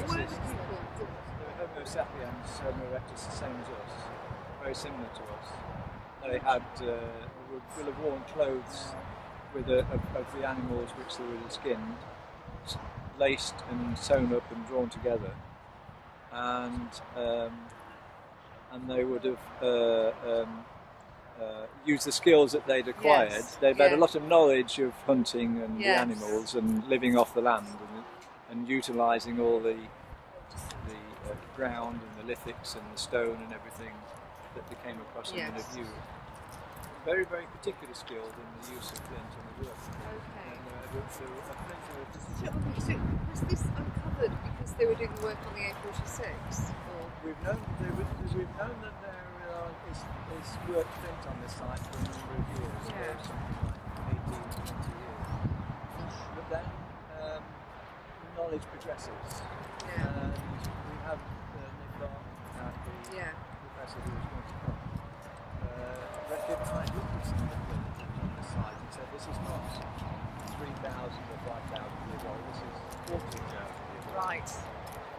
What were the exist. people? They were Homo sapiens, Homo erectus, the same as us, very similar to us. They had will have worn clothes with of the animals which they would have skinned, laced and sewn up and drawn together, and they would have used the skills that they'd acquired. Yes, They've had a yeah. lot of knowledge of hunting and the Yes. animals and living off the land and utilising all the ground and the lithics and the stone and everything that they came across and would have used. Very, very particular skilled in the use of flint and the work. Okay. And, So was this uncovered because they were doing work on the A46? Or? we've known that there is worked flint on this site for a number of years, Yeah. something like 18 to 20 years. But then knowledge progresses, Yeah. and we have Nick Barton, the Yeah. professor who was going to come, recognised some of the flint on the site and said this is not 3,000 or 5,000 years old, this is 14,000 years old. Right.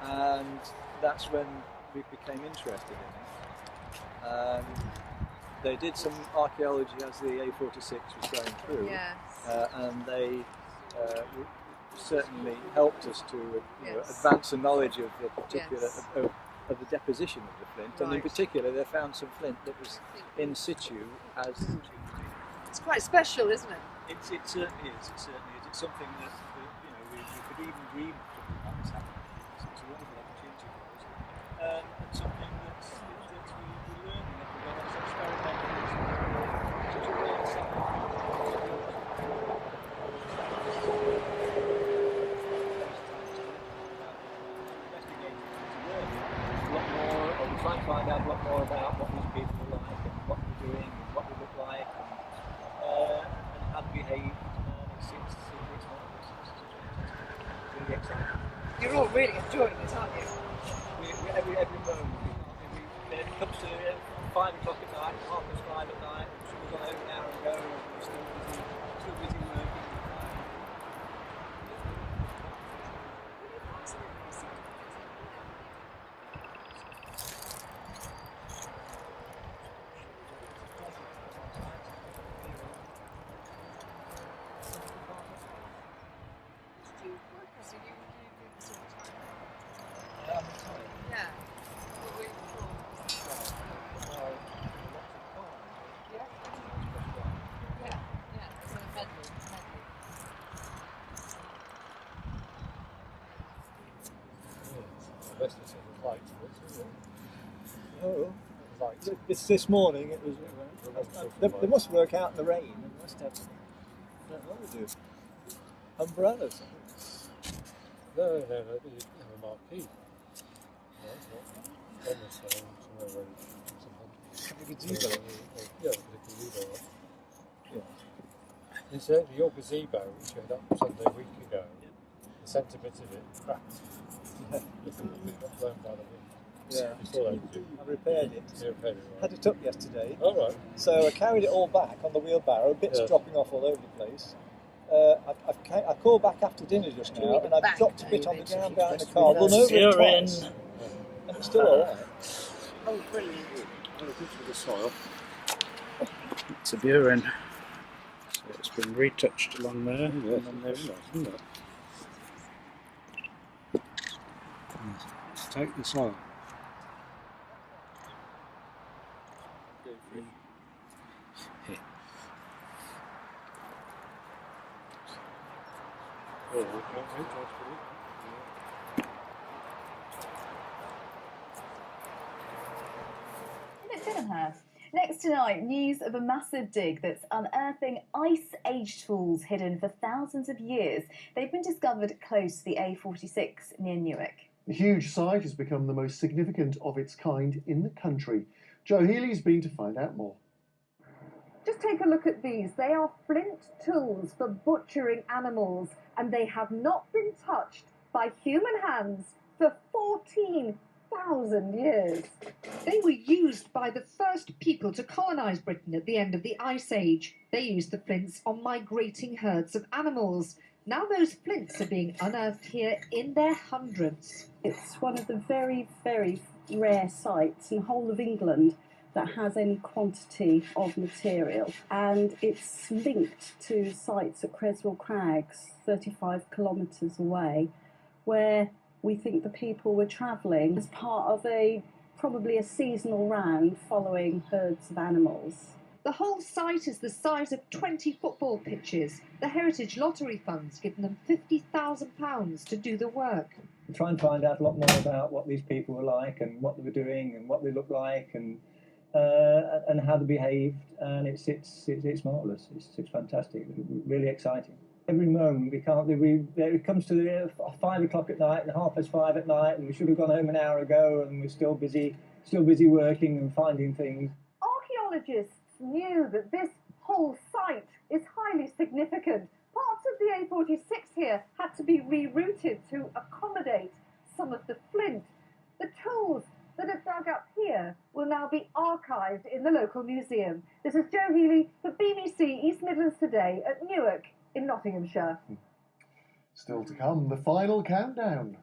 And that's when we became interested in it. They did some archaeology as the A46 was going through, Yes. and they certainly helped us to Yes. advance the knowledge of the particular Yes. of the deposition of the flint, and in Right. particular they found some flint that was in situ as It's quite special, isn't it? it certainly is. It certainly is. It's something that we could even dream of something like this happening. It's a wonderful opportunity for us, and something that we're learning every day. It's experimental. It's such a great science. We try and find out a lot more about what these people are like and what they're doing and what they look like and how they behave. It's marvellous. It's really exciting. You're all really enjoying this, aren't you? Every moment. It comes to 5 o'clock at night, 5:30 at night. We've gone home an hour ago and we're still busy working. Yeah. This morning it was. They must work out in the rain and must have. I don't know what they do. Umbrellas. No, they have a marquee. On the stone, somewhere Like a gazebo. Yeah, like a gazebo. Yeah. Incidentally, your gazebo, which you had up Sunday a week ago, the centre bit of it cracked. Yeah. It got blown by the wind. Yeah. Before that, I repaired it. you repaired it, Had right? it up yesterday. All right. So I carried it all back on the wheelbarrow, bits Yes. dropping off all over the place. I called back after dinner just now, and I've dropped a bit on the ground behind the car, run over it twice, and it's still alright. Oh, brilliant. Well, good for the soil. It's a burin. So it's been retouched along there. And then they've Let's take the soil. Here. Oh, okay, that's good. Next tonight, news of a massive dig that's unearthing Ice Age tools hidden for thousands of years. They've been discovered close to the A46 near Newark. The huge site has become the most significant of its kind in the country. Joe Healy's been to find out more. Just take a look at these. They are flint tools for butchering animals, and they have not been touched by human hands for 14,000 years. They were used by the first people to colonise Britain at the end of the Ice Age. They used the flints on migrating herds of animals. Now those flints are being unearthed here in their hundreds. It's one of the very, very rare sites in the whole of England that has any quantity of material, and it's linked to sites at Creswell Crags, 35 kilometres away, where we think the people were travelling as part of probably a seasonal round following herds of animals. The whole site is the size of 20 football pitches. The Heritage Lottery Fund's given them £50,000 to do the work. Try and find out a lot more about what these people were like and what they were doing and what they looked like and how they behaved. And it's marvellous. It's fantastic. Really exciting. Every moment it comes to 5 o'clock at night and 5:30 at night, and we should have gone home an hour ago, and we're still busy working and finding things. Archaeologists knew that this whole site is highly significant. Parts of the A46 here had to be rerouted to accommodate some of the flint. The tools that are dug up here will now be archived in the local museum. This is Jo Healy for BBC East Midlands Today at Newark in Nottinghamshire. Still to come, the final countdown.